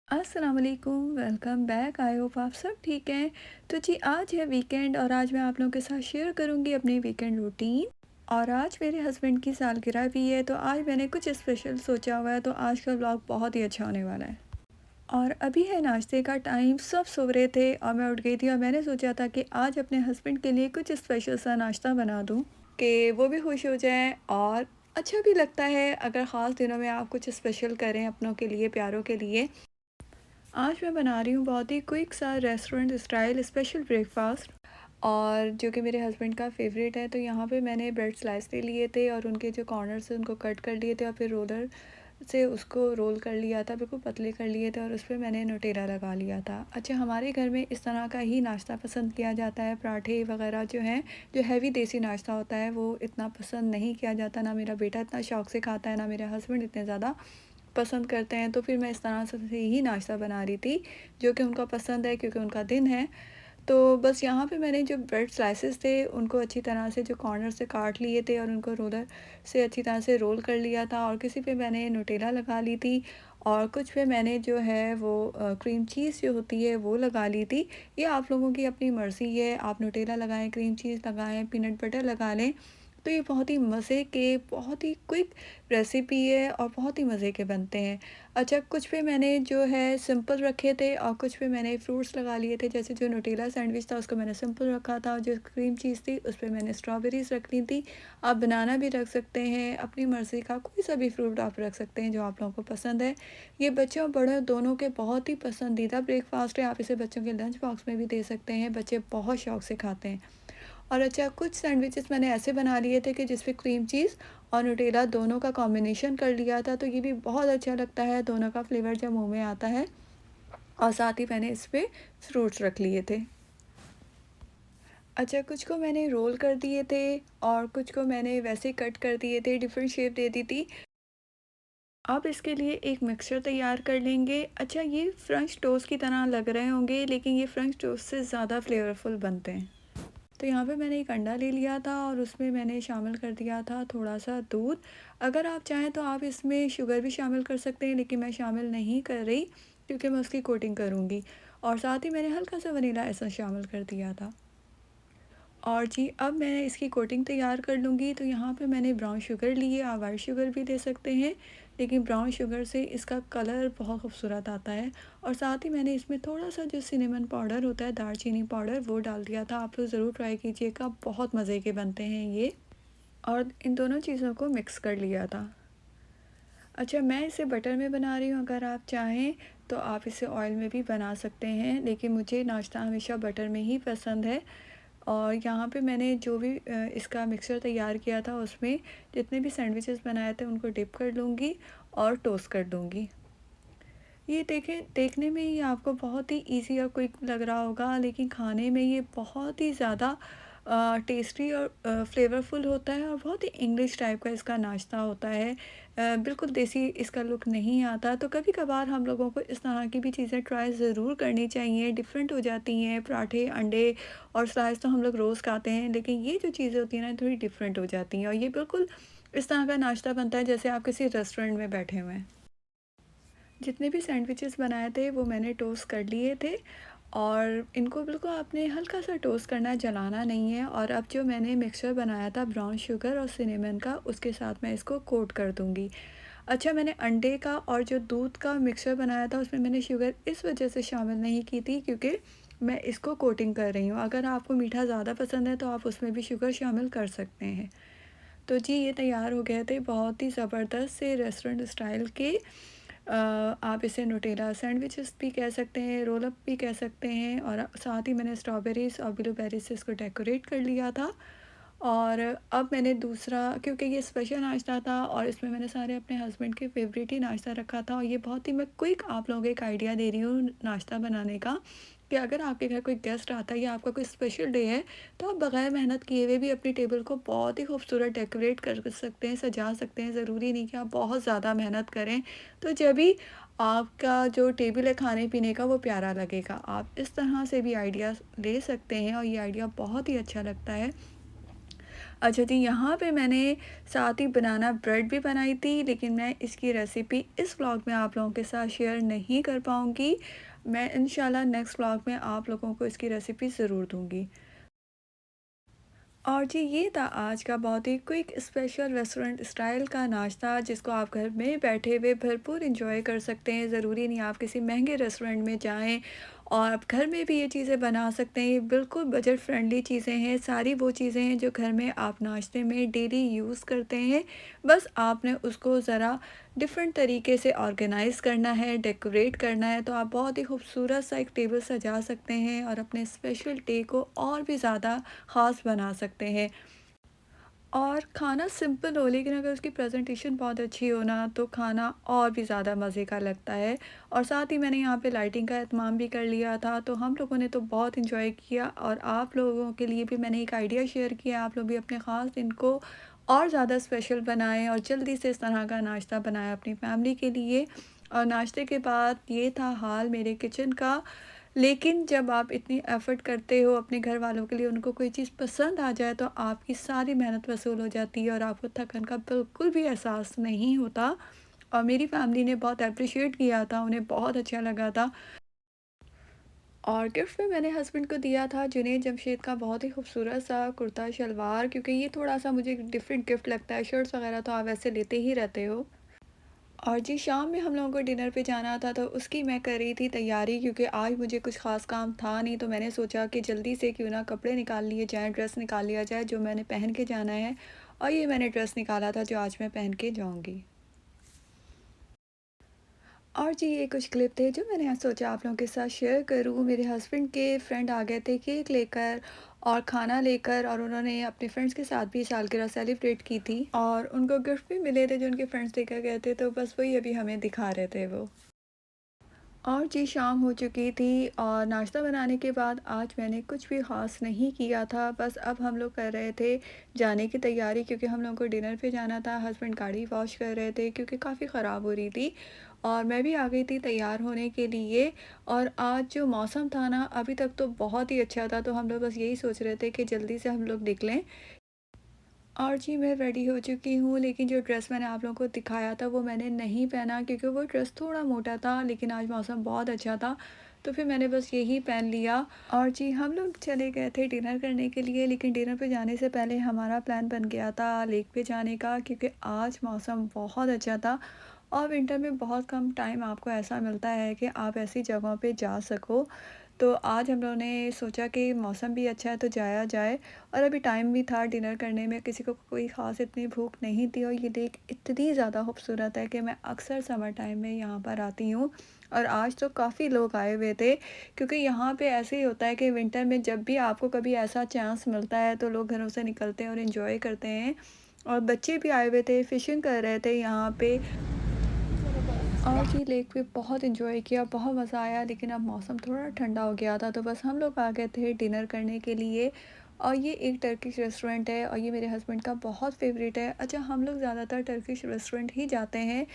अस्सलाम वालेकुम, welcome back. I hope आप सब ठीक हैं। तो जी आज है वीकेंड और आज मैं आप लोगों के साथ शेयर करूंगी अपनी वीकेंड रूटीन। और आज मेरे हस्बैंड की सालगिरह भी है, तो आज मैंने कुछ स्पेशल सोचा हुआ है, तो आज का व्लॉग बहुत ही अच्छा होने वाला है। और अभी है नाश्ते का टाइम, सब सो रहे थे और मैं उठ गई थी और मैंने सोचा था कि आज अपने हस्बैंड के लिए कुछ स्पेशल सा नाश्ता बना दूं कि वो भी खुश हो जाएं। और अच्छा भी लगता है अगर ख़ास दिनों में आप कुछ स्पेशल करें अपनों के लिए, प्यारों के लिए। आज मैं बना रही हूँ बहुत ही क्विक सा रेस्टोरेंट स्टाइल स्पेशल ब्रेकफास्ट, और जो कि मेरे हस्बैंड का फेवरेट है। तो यहाँ पे मैंने ब्रेड स्लाइस ले लिए थे और उनके जो कॉर्नर से उनको कट कर लिए थे और फिर रोलर से उसको रोल कर लिया था, बिल्कुल पतले कर लिए थे और उस पर मैंने न्यूटेला लगा लिया था। अच्छा, हमारे घर में इस तरह का ही नाश्ता पसंद किया जाता है। पराठे वगैरह जो हैं, जो हैवी देसी नाश्ता होता है, वो इतना पसंद नहीं किया जाता। ना मेरा बेटा इतना शौक़ से खाता है, ना मेरे हस्बैंड इतने ज़्यादा पसंद करते हैं। तो फिर मैं इस तरह से ही नाश्ता बना रही थी जो कि उनका पसंद है, क्योंकि उनका दिन है। तो बस यहाँ पे मैंने जो ब्रेड स्लाइसेस थे उनको अच्छी तरह से जो कॉर्नर से काट लिए थे और उनको रोलर से अच्छी तरह से रोल कर लिया था, और किसी पे मैंने न्यूटेला लगा ली थी और कुछ पे मैंने जो है वो क्रीम चीज़ जो होती है वो लगा ली थी। ये आप लोगों की अपनी मर्ज़ी है, आप न्यूटेला लगाएं, क्रीम चीज़ लगाएं, पीनट बटर लगा लें। तो ये बहुत ही मज़े के, बहुत ही क्विक रेसिपी है और बहुत ही मज़े के बनते हैं। अच्छा, कुछ पे मैंने जो है सिंपल रखे थे और कुछ पे मैंने फ्रूट्स लगा लिए थे। जैसे जो न्यूटेला सैंडविच था उसको मैंने सिंपल रखा था, और जो क्रीम चीज़ थी उस पे मैंने स्ट्रॉबेरीज़ रख ली थी। आप बनाना भी रख सकते हैं, अपनी मर्ज़ी का कोई सा भी फ्रूट आप रख सकते हैं जो आप लोगों को पसंद है। ये बच्चों और बड़ों दोनों के बहुत ही पसंदीदा ब्रेकफास्ट है। आप इसे बच्चों के लंच बॉक्स में भी दे सकते हैं, बच्चे बहुत शौक से खाते हैं। और अच्छा, कुछ सैंडविचेस मैंने ऐसे बना लिए थे कि जिसपे क्रीम चीज़ और न्यूटेला दोनों का कॉम्बिनेशन कर लिया था, तो ये भी बहुत अच्छा लगता है, दोनों का फ्लेवर जब मुंह में आता है। और साथ ही मैंने इस पे फ्रूट्स रख लिए थे। अच्छा, कुछ को मैंने रोल कर दिए थे और कुछ को मैंने वैसे कट कर दिए थे, डिफरेंट शेप दे दी थी। अब इसके लिए एक मिक्सचर तैयार कर लेंगे। अच्छा, ये फ्रेंच टोस्ट की तरह लग रहे होंगे, लेकिन ये फ्रेंच टोस्ट से ज़्यादा फ्लेवरफुल बनते हैं। तो यहाँ पे मैंने एक अंडा ले लिया था और उसमें मैंने शामिल कर दिया था थोड़ा सा दूध। अगर आप चाहें तो आप इसमें शुगर भी शामिल कर सकते हैं, लेकिन मैं शामिल नहीं कर रही क्योंकि मैं उसकी कोटिंग करूँगी। और साथ ही मैंने हल्का सा वनीला एसेंस शामिल कर दिया था। और जी, अब मैं इसकी कोटिंग तैयार कर लूँगी। तो यहाँ पे मैंने ब्राउन शुगर ली है, आप वाइट शुगर भी ले सकते हैं, लेकिन ब्राउन शुगर से इसका कलर बहुत खूबसूरत आता है। और साथ ही मैंने इसमें थोड़ा-सा जो सिनेमन पाउडर होता है, दालचीनी पाउडर, वो डाल दिया था। आप लोग ज़रूर ट्राई कीजिएगा, बहुत मज़े के बनते हैं ये। और इन दोनों चीज़ों को मिक्स कर लिया था। अच्छा, मैं इसे बटर में बना रही हूँ, अगर आप चाहें तो आप इसे ऑयल में भी बना सकते हैं, लेकिन मुझे नाश्ता हमेशा बटर में ही पसंद है। और यहाँ पे मैंने जो भी इसका मिक्सचर तैयार किया था उसमें जितने भी सैंडविचेस बनाए थे उनको डिप कर लूँगी और टोस्ट कर दूँगी। ये देखें, देखने में ये आपको बहुत ही इजी और क्विक लग रहा होगा, लेकिन खाने में ये बहुत ही ज़्यादा टेस्टी और फ्लेवरफुल होता है, और बहुत ही इंग्लिश टाइप का इसका नाश्ता होता है। बिल्कुल देसी इसका लुक नहीं आता। तो कभी कभार हम लोगों को इस तरह की भी चीज़ें ट्राई ज़रूर करनी चाहिए, डिफरेंट हो जाती हैं। पराठे, अंडे और स्लाइस तो हम लोग रोज़ खाते हैं, लेकिन ये जो चीज़ें होती हैं ना, थोड़ी डिफरेंट हो जाती हैं। और ये बिल्कुल इस तरह का नाश्ता बनता है जैसे आप किसी रेस्टोरेंट में बैठे हुए हैं। जितने भी सैंडविचेस बनाए थे वो मैंने टोस्ट कर लिए थे, और इनको बिल्कुल आपने हल्का सा टोस्ट करना है, जलाना नहीं है। और अब जो मैंने मिक्सचर बनाया था ब्राउन शुगर और सिनेमन का, उसके साथ मैं इसको कोट कर दूँगी। अच्छा, मैंने अंडे का और जो दूध का मिक्सचर बनाया था उसमें मैंने शुगर इस वजह से शामिल नहीं की थी क्योंकि मैं इसको कोटिंग कर रही हूँ। अगर आपको मीठा ज़्यादा पसंद है तो आप उसमें भी शुगर शामिल कर सकते हैं। तो जी, ये तैयार हो गए थे बहुत ही ज़बरदस्त से रेस्टोरेंट स्टाइल के। आप इसे न्यूटेला सैंडविचेस भी कह सकते हैं, रोल अप भी कह सकते हैं। और साथ ही मैंने स्ट्रॉबेरीज़ और ब्लूबेरीज से इसको डेकोरेट कर लिया था। और अब मैंने दूसरा, क्योंकि ये स्पेशल नाश्ता था और इसमें मैंने सारे अपने हस्बैंड के फेवरेट ही नाश्ता रखा था, और ये बहुत ही मैं क्विक आप लोगों को एक आइडिया दे रही हूँ नाश्ता बनाने का, कि अगर आपके घर कोई गेस्ट आता है या आपका कोई स्पेशल डे है, तो आप बग़ैर मेहनत किए हुए भी अपनी टेबल को बहुत ही खूबसूरत डेकोरेट कर सकते हैं, सजा सकते हैं। ज़रूरी नहीं कि आप बहुत ज़्यादा मेहनत करें। तो जब भी आपका जो टेबल है खाने पीने का वो प्यारा लगेगा, आप इस तरह से भी आइडिया ले सकते हैं और ये आइडिया बहुत ही अच्छा लगता है। अच्छा जी, यहाँ पे मैंने साथ ही बनाना ब्रेड भी बनाई थी, लेकिन मैं इसकी रेसिपी इस व्लॉग में आप लोगों के साथ शेयर नहीं कर पाऊँगी। मैं इंशाल्लाह नेक्स्ट व्लॉग में आप लोगों को इसकी रेसिपी ज़रूर दूँगी। और जी ये था आज का बहुत ही क्विक स्पेशल रेस्टोरेंट स्टाइल का नाश्ता, जिसको आप घर में बैठे हुए भरपूर इंजॉय कर सकते हैं। ज़रूरी नहीं आप किसी महंगे रेस्टोरेंट में जाएं, और आप घर में भी ये चीज़ें बना सकते हैं। ये बिल्कुल बजट फ्रेंडली चीज़ें हैं, सारी वो चीज़ें हैं जो घर में आप नाश्ते में डेली यूज़ करते हैं। बस आपने उसको ज़रा डिफरेंट तरीके से ऑर्गेनाइज़ करना है, डेकोरेट करना है, तो आप बहुत ही खूबसूरत सा एक टेबल सजा सकते हैं और अपने स्पेशल डे को और भी ज़्यादा ख़ास बना सकते हैं। और खाना सिंपल हो, लेकिन अगर उसकी प्रेजेंटेशन बहुत अच्छी हो ना, तो खाना और भी ज़्यादा मज़े का लगता है। और साथ ही मैंने यहाँ पे लाइटिंग का एहतमाम भी कर लिया था, तो हम लोगों ने तो बहुत इन्जॉय किया। और आप लोगों के लिए भी मैंने एक आइडिया शेयर किया, आप लोग भी अपने ख़ास दिन को और ज़्यादा स्पेशल बनाएं और जल्दी से इस तरह का नाश्ता बनाएं अपनी फैमिली के लिए। और नाश्ते के बाद ये था हाल मेरे किचन का। लेकिन जब आप इतनी एफ़र्ट करते हो अपने घर वालों के लिए, उनको कोई चीज़ पसंद आ जाए, तो आपकी सारी मेहनत वसूल हो जाती है और आपको थकन का बिल्कुल भी एहसास नहीं होता। और मेरी फैमिली ने बहुत एप्रिशिएट किया था, उन्हें बहुत अच्छा लगा था। और गिफ्ट में मैंने हस्बैंड को दिया था जुनैद जमशेद का बहुत ही खूबसूरत सा कुर्ता शलवार, क्योंकि ये थोड़ा-सा मुझे डिफरेंट गिफ्ट लगता है। शर्ट्स वग़ैरह तो आप वैसे लेते ही रहते हो। और जी शाम में हम लोगों को डिनर पे जाना था, तो उसकी मैं कर रही थी तैयारी, क्योंकि आज मुझे कुछ ख़ास काम था नहीं, तो मैंने सोचा कि जल्दी से क्यों ना कपड़े निकाल लिए जाएँ, ड्रेस निकाल लिया जाए जो मैंने पहन के जाना है। और ये मैंने ड्रेस निकाला था जो आज मैं पहन के जाऊँगी। और जी ये कुछ क्लिप थे जो मैंने आज सोचा आप लोगों के साथ शेयर करूँ। मेरे हस्बैंड के फ्रेंड आ गए थे केक लेकर और खाना लेकर, और उन्होंने अपने फ्रेंड्स के साथ भी सालगिरह सेलिब्रेट की थी, और उनको गिफ्ट भी मिले थे जो उनके फ्रेंड्स लेकर गए थे, तो बस वही अभी हमें दिखा रहे थे वो। और जी शाम हो चुकी थी, और नाश्ता बनाने के बाद आज मैंने कुछ भी ख़ास नहीं किया था। बस अब हम लोग कर रहे थे जाने की तैयारी, क्योंकि हम लोगों को डिनर पे जाना था। हस्बैंड गाड़ी वॉश कर रहे थे क्योंकि काफ़ी ख़राब हो रही थी, और मैं भी आ गई थी तैयार होने के लिए। और आज जो मौसम था ना, अभी तक तो बहुत ही अच्छा था, तो हम लोग बस यही सोच रहे थे कि जल्दी से हम लोग निकलें। और जी मैं रेडी हो चुकी हूँ, लेकिन जो ड्रेस मैंने आप लोगों को दिखाया था वो मैंने नहीं पहना, क्योंकि वो ड्रेस थोड़ा मोटा था, लेकिन आज मौसम बहुत अच्छा था, तो फिर मैंने बस यही पहन लिया। और जी हम लोग चले गए थे डिनर करने के लिए, लेकिन डिनर पे जाने से पहले हमारा प्लान बन गया था लेक पे जाने का, क्योंकि आज मौसम बहुत अच्छा था। और विंटर में बहुत कम टाइम आपको ऐसा मिलता है कि आप ऐसी जगहों पे जा सको। तो आज हम लोगों ने सोचा कि मौसम भी अच्छा है तो जाया जाए, और अभी टाइम भी था डिनर करने में, किसी को कोई ख़ास इतनी भूख नहीं थी। और ये लेक इतनी ज़्यादा खूबसूरत है कि मैं अक्सर समर टाइम में यहाँ पर आती हूँ। और आज तो काफ़ी लोग आए हुए थे, क्योंकि यहाँ पे ऐसे ही होता है कि विंटर में जब भी आपको कभी ऐसा चांस मिलता है, तो लोग घरों से निकलते हैं और इन्जॉय करते हैं। और बच्चे भी आए हुए थे, फ़िशिंग कर रहे थे यहाँ पे। और जी लेक पे बहुत एंजॉय किया, बहुत मज़ा आया, लेकिन अब मौसम थोड़ा ठंडा हो गया था, तो बस हम लोग आ गए थे डिनर करने के लिए। और ये एक टर्किश रेस्टोरेंट है, और ये मेरे हस्बैंड का बहुत फेवरेट है। अच्छा हम लोग ज़्यादातर टर्किश रेस्टोरेंट ही जाते हैं,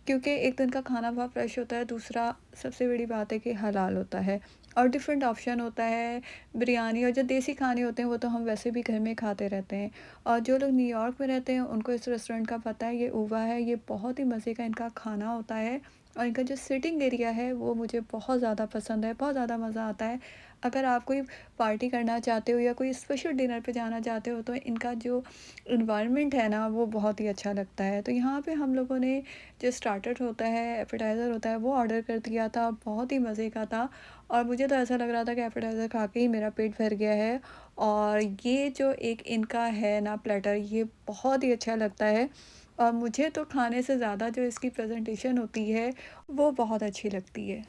क्योंकि एक तो इनका खाना बहुत फ्रेश होता है, दूसरा सबसे बड़ी बात है कि हलाल होता है और डिफरेंट ऑप्शन होता है। बिरयानी और जो देसी खाने होते हैं वो तो हम वैसे भी घर में खाते रहते हैं। और जो लोग न्यूयॉर्क में रहते हैं उनको इस रेस्टोरेंट का पता है, ये ऊवा है, ये बहुत ही मज़े का इनका खाना होता है। और इनका जो सिटिंग एरिया है वो मुझे बहुत ज़्यादा पसंद है, बहुत ज़्यादा मज़ा आता है। अगर आप कोई पार्टी करना चाहते हो या कोई स्पेशल डिनर पे जाना चाहते हो, तो इनका जो इन्वायरमेंट है ना वो बहुत ही अच्छा लगता है। तो यहाँ पे हम लोगों ने जो स्टार्टर होता है, एपेटाइज़र होता है, वो ऑर्डर कर दिया था, बहुत ही मज़े का था। और मुझे तो ऐसा लग रहा था कि एपेटाइज़र खा के ही मेरा पेट भर गया है। और ये जो एक इनका है ना प्लेटर, ये बहुत ही अच्छा लगता है। और मुझे तो खाने से ज़्यादा जो इसकी प्रेजेंटेशन होती है वो बहुत अच्छी लगती है।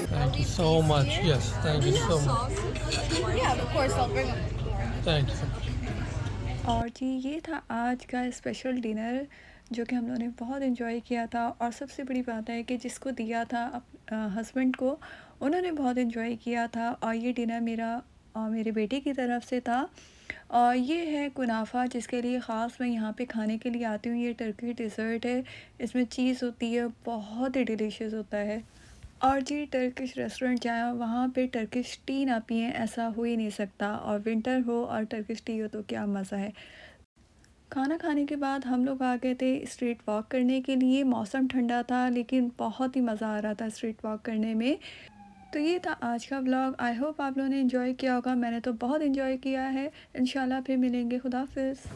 Thank you so much. Yes, thank you so much. Yeah, of course, I'll bring them. Thank you so much. और जी ये था आज का स्पेशल डिनर, जो कि हम लोगों ने बहुत इन्जॉय किया था। और सबसे बड़ी बात है कि जिसको दिया था हस्बैंड को, उन्होंने बहुत इन्जॉय किया था। और ये डिनर मेरा मेरे बेटे की तरफ से था। और ये है कुनाफा, जिसके लिए ख़ास मैं यहाँ पे खाने के लिए आती हूँ। ये टर्की डिज़र्ट है, इसमें चीज़ होती है, बहुत ही डिलीशियस होता है। और जी टर्किश रेस्टोरेंट जाएँ और वहाँ पे टर्किश टी ना पिएँ, ऐसा हो ही नहीं सकता। और विंटर हो और टर्किश टी हो तो क्या मज़ा है। खाना खाने के बाद हम लोग आ गए थे स्ट्रीट वॉक करने के लिए। मौसम ठंडा था लेकिन बहुत ही मज़ा आ रहा था स्ट्रीट वॉक करने में। तो ये था आज का व्लॉग। आई होप आप लोगों ने एंजॉय किया होगा। मैंने तो बहुत एंजॉय किया है। इंशाल्लाह फिर मिलेंगे। खुदा हाफ़िज़।